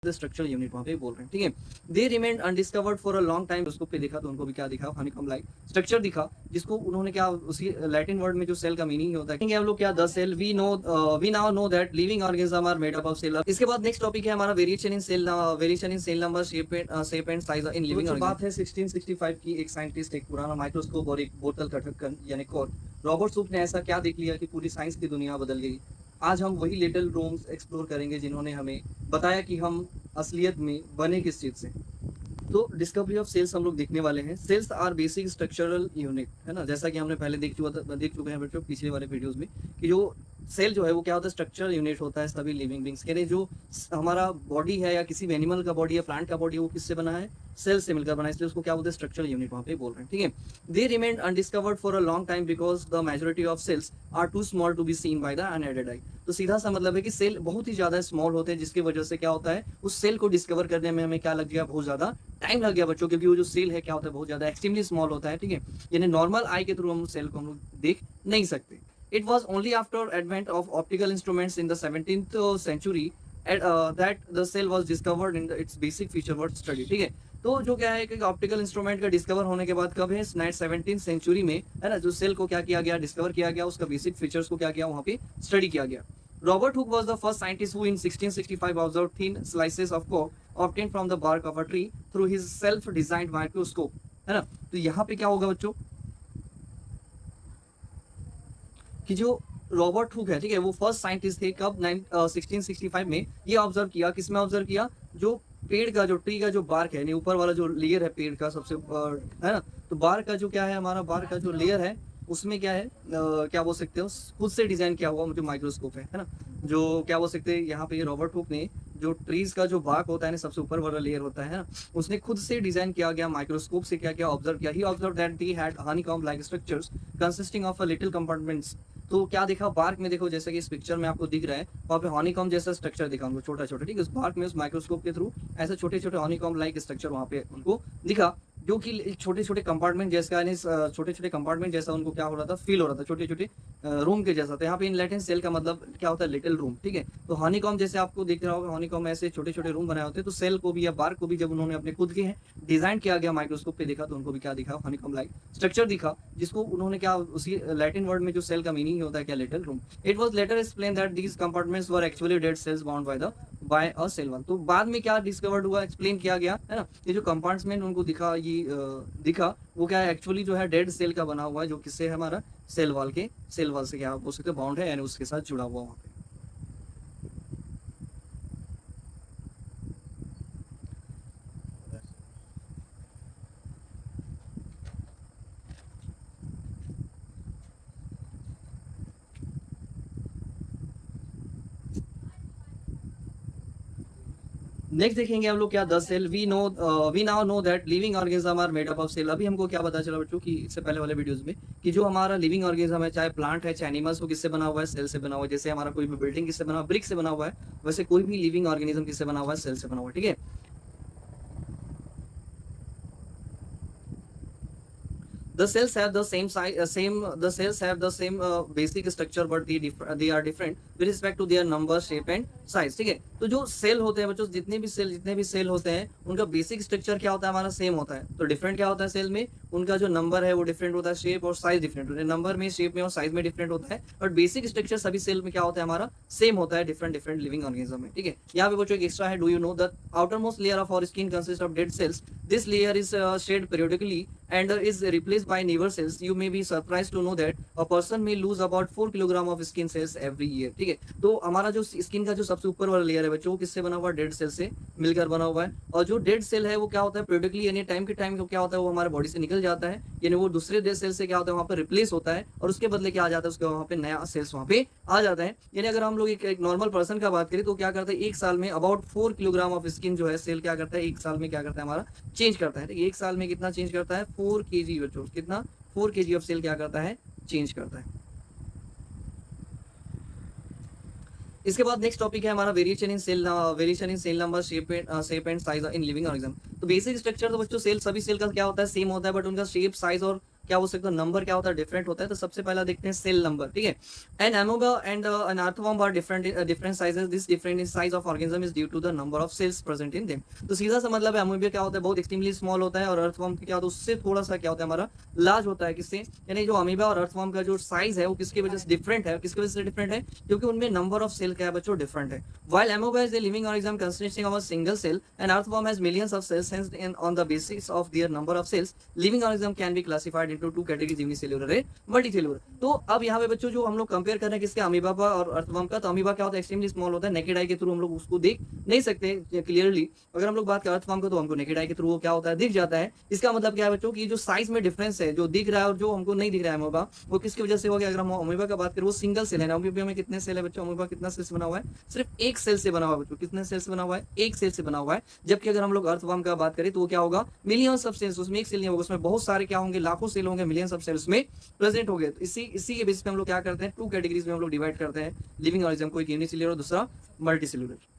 The structural unit वहाँ पे बोल रहे हैं, ठीक है। They remain undiscovered for a long time. उसको पे देखा तो उनको भी क्या दिखा, हनीकॉम्ब लाइक स्ट्रक्चर दिखा, जिसको उन्होंने क्या उसी लैटिन वर्ड में जो सेल का मीनिंग होता है हम लोग क्या the cell we now know that living organism are made up of cell. इसके बाद नेक्स्ट टॉपिक है हमारा variation in cell number, shape and size in living organism. बात है 1665 की। एक साइंटिस्ट, एक पुराना माइक्रोस्कोप और एक बोतल का ढक्कन यानी कॉर्क, रॉबर्ट सूप ने ऐसा क्या देख लिया कि पूरी साइंस की दुनिया बदल गई। आज हम वही लिटिल रूम्स एक्सप्लोर करेंगे जिन्होंने हमें बताया कि हम असलियत में बने किस चीज से। तो डिस्कवरी ऑफ सेल्स हम लोग देखने वाले हैं। Cells are basic structural unit, है ना, जैसा कि हमने पहले देख चुके हैं बच्चों पिछले वाले वीडियोस में कि जो सेल जो है वो क्या होता है, स्ट्रक्चरल यूनिट होता है सभी लिविंग बींग्स के लिए। जो हमारा बॉडी है या किसी भी एनिमल का बॉडी है, प्लांट का बॉडी, वो किससे बना है, सेल से मिलकर बना है, इसलिए उसको क्या बोलते हैं, स्ट्रक्चरल यूनिट वहाँ पे बोल रहे हैं, ठीक है। They remain undiscovered for a long time because the majority of cells are too small to be seen by the unaided eye. तो सीधा सा मतलब है कि सेल बहुत ही ज्यादा स्मॉल होते हैं, जिसकी वजह से क्या होता है, उस सेल को डिस्कवर करने में हमें क्या लग गया, बहुत ज्यादा टाइम लग गया बच्चों, क्योंकि वो जो सेल है क्या होता है, बहुत ज्यादा एक्सट्रीमली स्मॉल होता है, ठीक है। यानी नॉर्मल आई के थ्रू हम सेल को हम लोग देख नहीं सकते। It was only after advent of optical instruments in the 17th century that the cell was discovered in its basic feature was studied, ठीक है। तो जो क्या है कि ऑप्टिकल इंस्ट्रूमेंट का डिस्कवर होने के बाद कब है, 17th सेंचुरी में, है ना, जो सेल को क्या किया गया, डिस्कवर किया गया, उसका बेसिक फीचर्स को क्या किया, वहाँ पे स्टडी किया गया। Robert Hooke was the first scientist who in 1665 observed thin slices of cork obtained from the bark of a tree through his self-designed microscope, है ना। तो यहाँ पे क्या होगा बच्चों कि जो रॉबर्ट हुक है, ठीक है, वो फर्स्ट साइंटिस्ट थे कब, 1665 में। ये ऑब्जर्व किया, किसमें ऑब्जर्व किया, जो पेड़ का, जो ट्री का जो बार्क है, ऊपर वाला जो लेयर है पेड़ का सबसे है ना, तो बार्क का जो क्या है, हमारा बार्क का जो लेयर है उसमें क्या है, क्या बोल सकते हो, खुद से डिजाइन किया हुआ जो माइक्रोस्कोप है ना, जो क्या बोल सकते हैं यहाँ पे रॉबर्ट हुक ने जो ट्रीज का जो बार्क होता है ना, सबसे ऊपर वाला लेयर होता है ना, उसने खुद से डिजाइन किया गया माइक्रोस्कोप से क्या क्या ऑब्जर्व किया। He observe that they had honeycomb like structures consisting of a little compartments. तो क्या देखा बार्क में, देखो जैसे कि इस पिक्चर में आपको दिख रहा है, वहाँ पे हनीकॉम्ब जैसा स्ट्रक्चर दिखा उनको, छोटा छोटा, ठीक है। उस बार्क में उस माइक्रोस्कोप के थ्रू ऐसे छोटे छोटे हनीकॉम्ब लाइक स्ट्रक्चर वहाँ पे उनको दिखा, जो कि छोटे छोटे कंपार्टमेंट जैसा, यानी छोटे छोटे कंपार्टमेंट जैसा उनको क्या हो रहा था, फील हो रहा था, छोटे छोटे रूम के जैसा। तो यहाँ पे इन लैटिन सेल का मतलब क्या होता है, लिटिल रूम, ठीक है। तो हनीकॉम्ब जैसे आपको दिख रहा होगा, हनीकॉम्ब ऐसे छोटे छोटे रूम बनाए होते हैं। तो सेल को भी या बार्क को भी जब उन्होंने अपने खुद के डिजाइन किया गया माइक्रोस्कोप पे देखा, तो उनको भी क्या दिखा, हनीकॉम्ब लाइक स्ट्रक्चर दिखा, जिसको उन्होंने क्या उसी लैटिन वर्ड में जो सेल का मीनिंग होता है क्या, little room. It was later explain that these compartments were actually dead cells bound by a cell wall. तो बाद में क्या डिस्कवर्ड हुआ, एक्सप्लेन किया गया, है ना, ये जो कंपार्टमेंट उनको दिखा, ये दिखा, वो क्या है, एक्चुअली जो है डेड सेल का बना हुआ है, जो किससे है, हमारा सेल वॉल से क्या बोल सकते हैं, बाउंड है, यानी उसके साथ जुड़ा हुआ वहाँ पे। नेक्स्ट देखेंगे हम लोग क्या, 10 cell. We now know that living organism are made up of cell. अभी हमको क्या पता चला बच्चों कि इससे पहले वाले वीडियोस में कि जो हमारा लिविंग ऑर्गेनिज्म है, चाहे प्लांट है चाहे एनिमल्स, वो किससे बना हुआ है, सेल से बना हुआ है। जैसे हमारा कोई भी बिल्डिंग किससे बना हुआ है, ब्रिक से बना हुआ है, वैसे कोई भी लिविंग ऑर्गेनिज्म किससे बना हुआ है, सेल से बना हुआ है, ठीक है। The cells have the same size, the cells have the same basic structure, but they are different with respect to their number, shape and size, ठीक है। तो जो सेल होते हैं बच्चों, जितने भी सेल होते हैं, उनका बेसिक स्ट्रक्चर क्या होता है, हमारा सेम होता है। तो डिफरेंट क्या होता है सेल में, उनका जो नंबर है वो डिफरेंट होता है, शेप और साइज डिफरेंट होता है, नंबर में, शेप में और साइज में डिफरेंट होता है, बट बेसिक स्ट्रक्चर सभी सेल में क्या होता है, हमारा सेम होता है, डिफरेंट लिविंग ऑर्गेनिज्म में, ठीक है। यहाँ पे बच्चों एक एक्स्ट्रा है, do you know the outermost layer of our skin consist of dead cells, this layer is shed periodically and is replaced by newer cells. You may be surprised to know that a person may lose about 4 kilogram of skin cells every year, ठीक है। तो हमारा जो skin का जो सबसे ऊपर वाला लेयर है बच्चों, वो किससे बना हुआ है, डेड सेल से मिलकर बना हुआ है। और जो डेड सेल है वो क्या होता है, periodically यानी टाइम के टाइम क्या होता है, वो हमारे बॉडी से निकल जाता है, यानी वो दूसरे डेड सेल से क्या होता है, वहाँ पर रिप्लेस होता है, और उसके बदले क्या आ जाता है, उसके वहाँ पे नया सेल्स वहाँ पे आ जाता है। यानी अगर हम लोग एक नॉर्मल पर्सन का बात करें तो क्या करता है, एक साल में अबाउट 4 किलोग्राम ऑफ स्किन जो है सेल क्या करता है, एक साल में क्या करता है, हमारा चेंज करता है। एक साल में कितना चेंज करता है, 4 kg बच्चों, कितना, 4 kg ऑफ सेल क्या करता है, चेंज करता है। इसके बाद नेक्स्ट टॉपिक है हमारा variation in cell number, shape and size in living organism. तो बेसिक स्ट्रक्चर तो बच्चों सेल, सभी सेल का क्या होता है, सेम होता है, बट उनका शेप, साइज और क्या बोल सकते हो नंबर क्या होता है, डिफरेंट होता है। तो सबसे पहला देखते हैं सेल नंबर, ठीक है। An amoeba and an earthworm are different sizes, this different in size of organism is due to the number of cells present in them. तो सीधा सा मतलब है अमोबिया क्या होता है, बहुत एक्सट्रीमली स्मॉल होता है, और अर्थवर्म क्या होता है उससे थोड़ा सा क्या होता है हमारा लार्ज होता है। किससे, यानी जो अमीबा और अर्थवर्म का जो साइज है वो किसकी वजह से डिफरेंट है, किसकी वजह से डिफरेंट है, क्योंकि उनमें नंबर ऑफ सेल क्या है बच्चों डिफरेंट है। While amoeba is a living organism consisting of a single cell, an earthworm has millions of cells. Hence, on the basis of their number of cells, living organism can be classified into two categories: unicellular and multicellular. तो अब यहाँ पे बच्चों जो हम लोग compare कर रहे हैं किसके, अमीबा का और अर्थवर्म का। तो अमीबा क्या होता है, एक्सट्रीमली स्मॉल होता है, नेकेड आई के थ्रू हम लोग उसको देख नहीं सकते क्लियरली। अगर हम लोग बात करें अर्थवर्म को तो हमको नेकेड आई के थ्रू वो क्या होता है दिख जाता है। इसका मतलब क्या है बच्चों की जो साइज में डिफरेंस है, जो दिख रहा है और जो हमको नहीं दिख रहा है अमीबा, वो किसकी वजह से हो गया। अगर हम अमीबा का बात करें वो सिंगल सेल है। अमीबा में कितने सेल है बच्चों, अमीबा कितना सेल से बना हुआ है, सिर्फ एक सेल से बना हुआ है बच्चों। कितने सेल से बना हुआ है, एक सेल से बना हुआ है। जबकि अगर हम लोग अर्थवर्म का बात करें तो वो क्या होगा, मिलियंस ऑफ सेल्स, उसमें एक सेल नहीं होगा, उसमें बहुत सारे क्या होंगे, लाखों सेल होंगे, मिलियंस ऑफ सेल्स में प्रेजेंट हो गए। तो इसी के बेसिस पे हम लोग क्या करते हैं, टू कैटेगरीज में हम लोग डिवाइड करते हैं लिविंग ऑर्गेनिज्म को, एक यूनिसेल्युलर और दूसरा मल्टीसेल्युलर।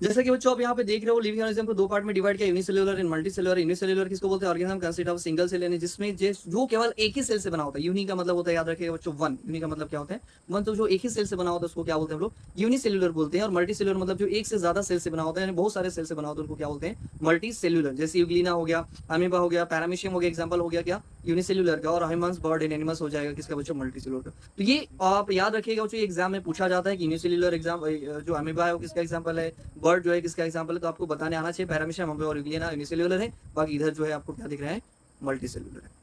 जैसा कि बच्चों आप यहाँ पे देख रहे हो लिविंग ऑर्गेनिज्म को दो पार्ट में डिवाइड किया, यूनिसेल्युलर एंड मल्टीसेल्युलर। यूनिसेल्युलर किसको बोलते हैं, organism consist of single cell, यानी जिसमें जो केवल एक ही सेल से बना होता है। यूनि का मतलब होता है, याद रखिएगा बच्चों वन, यूनि का मतलब क्या होता है वन, तो जो एक ही सेल से बना होता है उसको क्या बोलते हैं हम लोग यूनिसेल्युलर बोलते हैं। और मल्टीसेल्युलर मतलब जो एक से ज्यादा सेल से बना होता है, यानी बहुत सारे सेल से बना होता है, उनको क्या बोलते हैं मल्टीसेल्युलर। जैसे यूग्लिना हो गया, अमीबा हो गया, पैरामीशियम हो गया, एग्जाम्पल हो गया क्या यूनिसेल्युलर का। और हाइमन्स बर्ड एंड एनिमल्स हो जाएगा किसका बच्चों, मल्टीसेल्युलर का। तो ये आप याद रखिएगा बच्चों, एग्जाम में पूछा जाता है कि यूनिसेल्युलर एग्जाम जो अमीबा है वो किसका एग्जाम्पल है, बर्ड जो है किसका एग्जाम्पल है। तो आपको बताने आना चाहिए पैरामीशियम अमीबा और यूग्लिना यूनिसेल्युलर है, बाकी इधर जो है आपको क्या दिख रहा है मल्टीसेल्युलर है।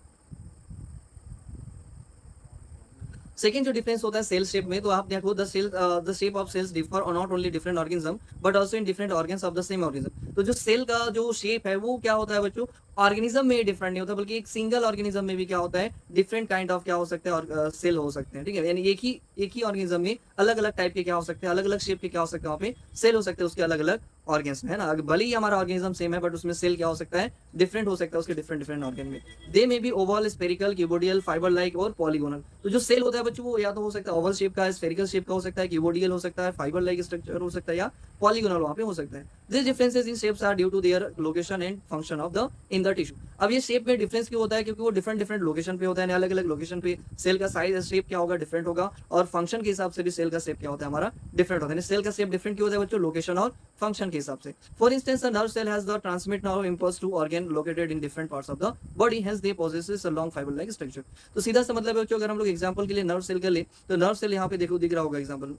सेकंड जो डिफरेंस होता है सेल शेप में, तो आप देखो the shape of cells differ not only different organism but also in different organs of the same organism. तो जो सेल का जो शेप है वो क्या होता है बच्चों, ऑर्गेनिज्म में डिफरेंट नहीं होता, बल्कि एक सिंगल ऑर्गेनिज्म में भी क्या होता है डिफरेंट काइंड ऑफ क्या हो सकते हैं और सेल हो सकते हैं, ठीक है। यानी एक ही ऑर्गेनिज्म में अलग अलग टाइप के क्या हो सकते हैं, अलग अलग शेप के क्या हो सकते हैं, वहाँ पे सेल हो सकते हैं उसके अलग अलग ऑर्गन्स में, है ना। भले ही हमारा ऑर्गेनिज्म सेम है बट उसमें सेल क्या हो सकता है डिफरेंट हो सकता है उसके डिफरेंट डिफरेंट ऑर्गन में। दे में भी Oval, spherical, cuboidal, fibre like और पॉलीगोनल। तो जो सेल होता है बच्चों वो या तो हो सकता है ओवल शेप का, स्फेरिकल शेप का हो सकता है, क्यूबोडियल हो सकता है, फाइबर लाइक स्ट्रक्चर हो सकता है, या पॉलीगोनल वहाँ पे हो सकता है। This differences in shapes are due to their location and function of the in the tissue. अब ये शेप में डिफरेंस क्यों होता है, क्योंकि वो डिफरेंट डिफरेंट लोकेशन पे होता है, अलग अलग लोकेशन पे सेल का साइज शेप क्या होगा डिफरेंट होगा, और फंक्शन के हिसाब से भी सेल का शेप क्या होता है हमारा डिफरेंट होता है। सेल का शेप डिफरेंट क्यों होता है बच्चों, लोकेशन और फंक्शन के हिसाब से। For instance, a nerve cell has the transmit nerve impulse to organ located in different parts of the body, hence they possesses a long fiber like structure। तो सीधा सा मतलब है बच्चों, अगर हम लोग एग्जांपल के लिए नर्व सेल का ले तो नर्व सेल यहाँ पे देखो दिख रहा होगा एग्जांपल।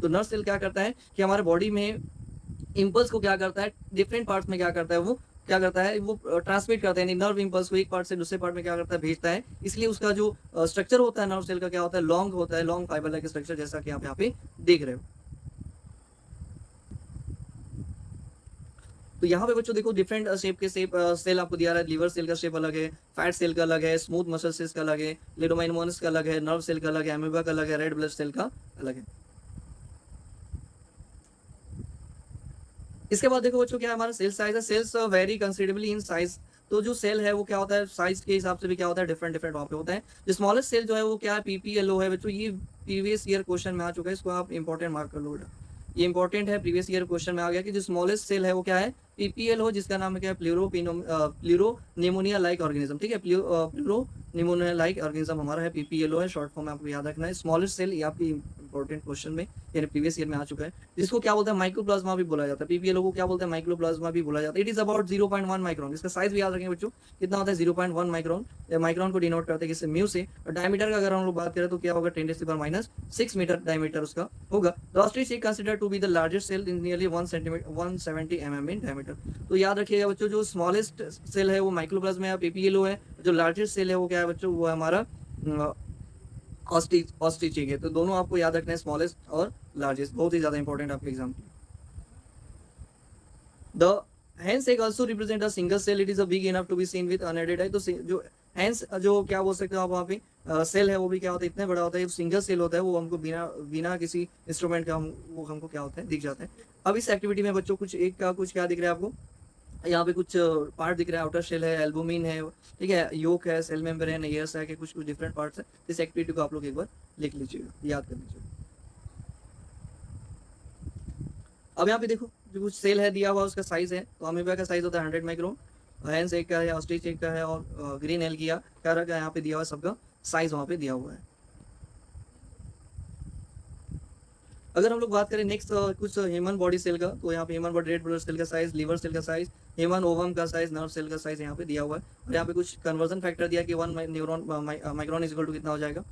तो नर्व सेल क्या करता है कि हमारे बॉडी में इम्पल्स को क्या करता है, डिफरेंट पार्ट्स में क्या करता है, वो क्या करता है वो ट्रांसमिट करता है, यानी नर्व इम्पल्स को एक पार्ट से दूसरे पार्ट में क्या करता है भेजता है। इसलिए उसका जो स्ट्रक्चर होता है नर्व सेल का क्या होता है, लॉन्ग होता है, लॉन्ग फाइबर लाइक स्ट्रक्चर, जैसा कि आप यहाँ पे देख रहे हो। तो यहाँ पे बच्चों देखो डिफरेंट शेप के सेल आपको दिया रहा है। लीवर सेल का शेप अलग है, फैट सेल का अलग है, स्मूथ मसल सेल्स का अलग है, लिडोमाइनमोनस का अलग है, नर्व सेल का अलग है, अमीबा का अलग है, रेड ब्लड सेल का अलग है। इसके बाद देखो बच्चों क्या है हमारा सेल साइज है। Cells vary considerably in size. तो जो सेल है वो क्या होता है साइज के हिसाब से भी क्या होता है डिफरेंट डिफरेंट वहाँ पे होता है। जो स्मॉलेस्ट सेल जो है वो क्या है, पीपीएलओ है बच्चों। ये प्रीवियस ईयर क्वेश्चन में आ चुका है, इसको आप इंपॉर्टेंट मार्क कर लो। ये इंपॉर्टेंट है, प्रीवियस ईयर क्वेश्चन में आ गया कि जो स्मॉलेस्ट सेल है वो क्या है, पीपीएलओ, जिसका नाम है क्या है प्लूरो निमोनिया लाइक ऑर्गेनिज्म, ठीक है। प्लूरो निमोनिया लाइक ऑर्गेनिज्म हमारा है, पीपीएलओ है, शॉर्ट फॉर्म में आपको याद रखना है। स्मॉलेस्ट सेल ये आपकी इंपॉर्टेंट क्वेश्चन में यानी प्रीवियस ईयर में आ चुका है, जिसको क्या बोलते हैं माइक्रोप्लाज्मा भी बोला जाता है। पीपीएलओ को क्या बोलते हैं माइक्रोप्लाज्मा भी बोला जाता है। It is about 0.1 micron. इसका साइज भी याद रखेंगे बच्चों, कितना होता है 0.1 माइक्रोन। माइक्रोन को डिनोट करते हैं किससे, म्यू से। और डायमीटर का अगर हम लोग बात करें तो क्या होगा 10⁻⁻6 मीटर डायमीटर उसका होगा। Ostrich is considered to be the largest cell in nearly 1 centimetre 170 mm in diameter. तो याद रखिएगा बच्चों, जो स्मॉलेस्ट सेल है वो माइक्रोप्लाज्मा या पीपीएलओ है, जो लार्जेस्ट सेल है वो क्या है बच्चों, वो है हमारा ऑस्ट्रिच है। तो दोनों आपको याद रखना है, स्मॉलेस्ट और लार्जेस्ट, बहुत ही ज्यादा इंपॉर्टेंट आपके एग्जाम के। The hens egg also represent a single cell, it is a big enough to be seen with unaided eye। तो जो hens जो क्या बोल सकते हो आप वहाँ पे सेल है वो भी क्या होता है इतना बड़ा होता है, सिंगल सेल होता है, वो हमको बिना बिना किसी इंस्ट्रूमेंट का वो हमको क्या होता है दिख जाता है। अब इस एक्टिविटी में बच्चों कुछ एक का कुछ क्या दिख रहा है आपको, यहाँ पे कुछ पार्ट दिख रहा है, आउटर शेल है, एल्बुमिन है, ठीक है, योक है, सेल मेम्ब्रेन है, एयर्स है, कि कुछ कुछ डिफरेंट पार्ट्स है। इस एक्टिविटी को आप लोग एक बार लिख लीजिएगा, याद कर लीजिएगा। अब यहाँ पे देखो जो कुछ सेल है दिया हुआ उसका साइज है, तो अमीबा का साइज होता है 100 माइक्रोन, हैंस एक का है, ऑस्ट्रिच एक का है, और ग्रीन एल किया कैरा का यहाँ पे दिया हुआ है, सबका साइज वहाँ पे दिया हुआ है। अगर हम लोग बात करें नेक्स्ट कुछ ह्यूमन बॉडी सेल का, तो यहाँ पे human body red blood cell का साइज, लिवर सेल का साइज, ह्यूमन ओवम का साइज, नर्व सेल का साइज यहाँ पे दिया हुआ है। और यहाँ पे कुछ कन्वर्जन फैक्टर दिया कि 1 neuron micron is equal to कितना हो जाएगा,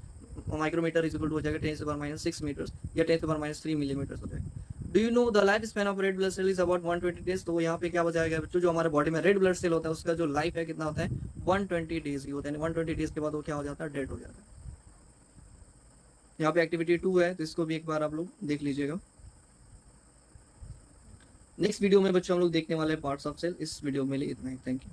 माइक्रोमीटर इज इक्वल टू हो जाएगा 10⁻⁻6 मीटर्स या 10⁻³ मिलीमीटर हो जाएगा। Do you know the life span of red blood cell is about 120 days. तो यहाँ पे क्या हो जाएगा बच्चों, जो हमारे बॉडी में रेड ब्लड सेल होता है उसका जो लाइफ है कितना होता है, 120 डेज की होता है। 120 डेज के बाद वो क्या हो जाता है, डेड हो जाता है। यहाँ पे एक्टिविटी 2 है, तो इसको भी एक बार आप लोग देख लीजिएगा। नेक्स्ट वीडियो में बच्चों हम लोग देखने वाले हैं पार्ट्स ऑफ सेल। इस वीडियो में लिए इतना ही, थैंक यू।